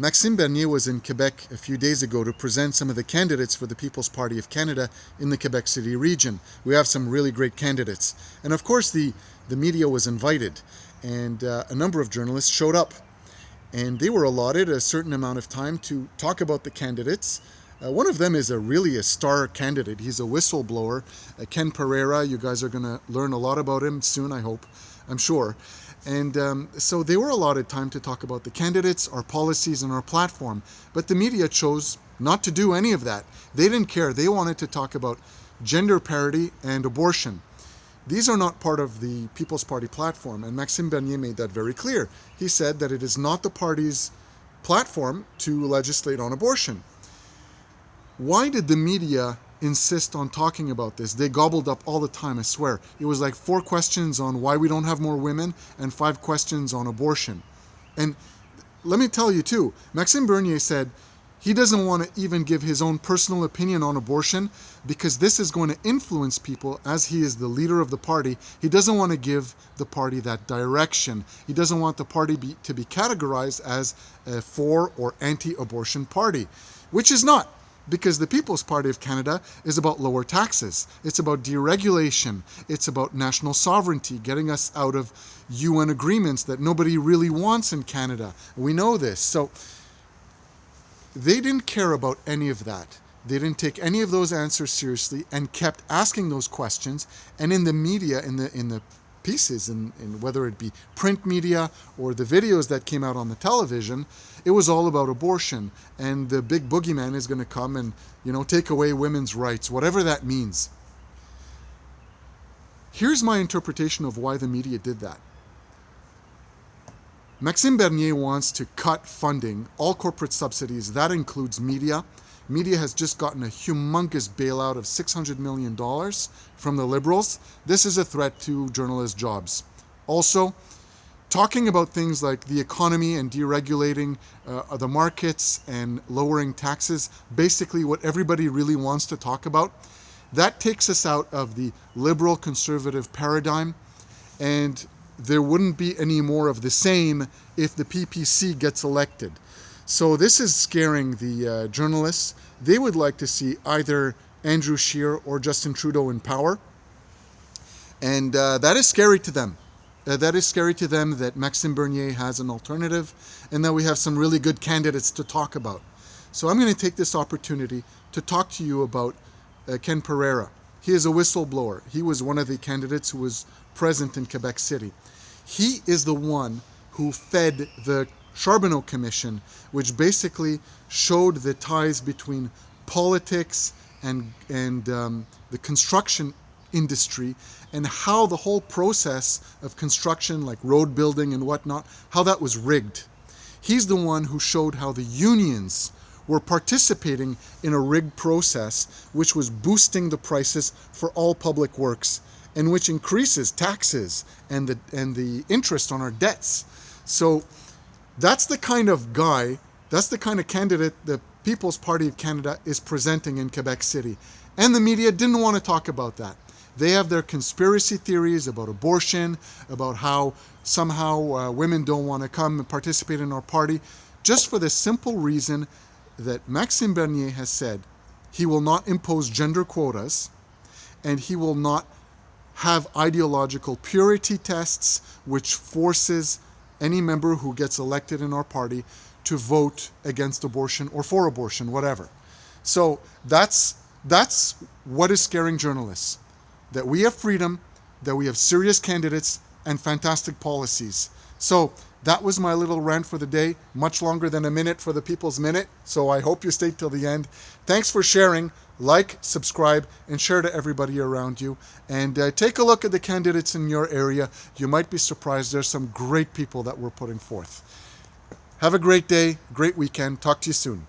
Maxime Bernier was in Quebec a few days ago to present some of the candidates for the People's Party of Canada in the Quebec City region. We have some really great candidates. And of course, the media was invited, and a number of journalists showed up. And they were allotted a certain amount of time to talk about the candidates. One of them is really a star candidate. He's a whistleblower, Ken Pereira. You guys are going to learn a lot about him soon, I hope, I'm sure. And so they were allotted time to talk about the candidates, our policies, and our platform. But the media chose not to do any of that. They didn't care. They wanted to talk about gender parity and abortion. These are not part of the People's Party platform, and Maxime Bernier made that very clear. He said that it is not the party's platform to legislate on abortion. Why did the media insist on talking about this? They gobbled up all the time, I swear. It was like 4 questions on why we don't have more women and 5 questions on abortion. And let me tell you too, Maxime Bernier said he doesn't want to even give his own personal opinion on abortion because this is going to influence people as he is the leader of the party. He doesn't want to give the party that direction. He doesn't want the party to be categorized as a for or anti-abortion party, which is not. Because the People's Party of Canada is about lower taxes. It's about deregulation. It's about national sovereignty, getting us out of UN agreements that nobody really wants in Canada. We know this. So they didn't care about any of that. They didn't take any of those answers seriously and kept asking those questions. And in the media, in the pieces, in whether it be print media or the videos that came out on the television, it was all about abortion, and the big boogeyman is going to come and, take away women's rights, whatever that means. Here's my interpretation of why the media did that. Maxime Bernier wants to cut funding, all corporate subsidies. That includes media. Media has just gotten a humongous bailout of $600 million from the Liberals. This is a threat to journalists' jobs. Also, talking about things like the economy and deregulating the markets and lowering taxes, basically what everybody really wants to talk about, that takes us out of the liberal conservative paradigm, and there wouldn't be any more of the same if the PPC gets elected. So this is scaring the journalists. They would like to see either Andrew Scheer or Justin Trudeau in power, and that is scary to them. That is scary to them that Maxime Bernier has an alternative and that we have some really good candidates to talk about. So I'm going to take this opportunity to talk to you about Ken Pereira. He is a whistleblower. He was one of the candidates who was present in Quebec City. He is the one who fed the Charbonneau Commission, which basically showed the ties between politics and the construction industry, and how the whole process of construction, like road building and whatnot, how that was rigged. He's the one who showed how the unions were participating in a rigged process, which was boosting the prices for all public works, and which increases taxes and the interest on our debts. So that's the kind of guy, that's the kind of candidate the People's Party of Canada is presenting in Quebec City. And the media didn't want to talk about that. They have their conspiracy theories about abortion, about how somehow women don't want to come and participate in our party, just for the simple reason that Maxime Bernier has said he will not impose gender quotas and he will not have ideological purity tests which forces any member who gets elected in our party to vote against abortion or for abortion, whatever. So that's what is scaring journalists. That we have freedom, that we have serious candidates, and fantastic policies. So that was my little rant for the day, much longer than a minute for the People's Minute, so I hope you stayed till the end. Thanks for sharing. Like, subscribe, and share to everybody around you. And take a look at the candidates in your area. You might be surprised. There's some great people that we're putting forth. Have a great day, great weekend. Talk to you soon.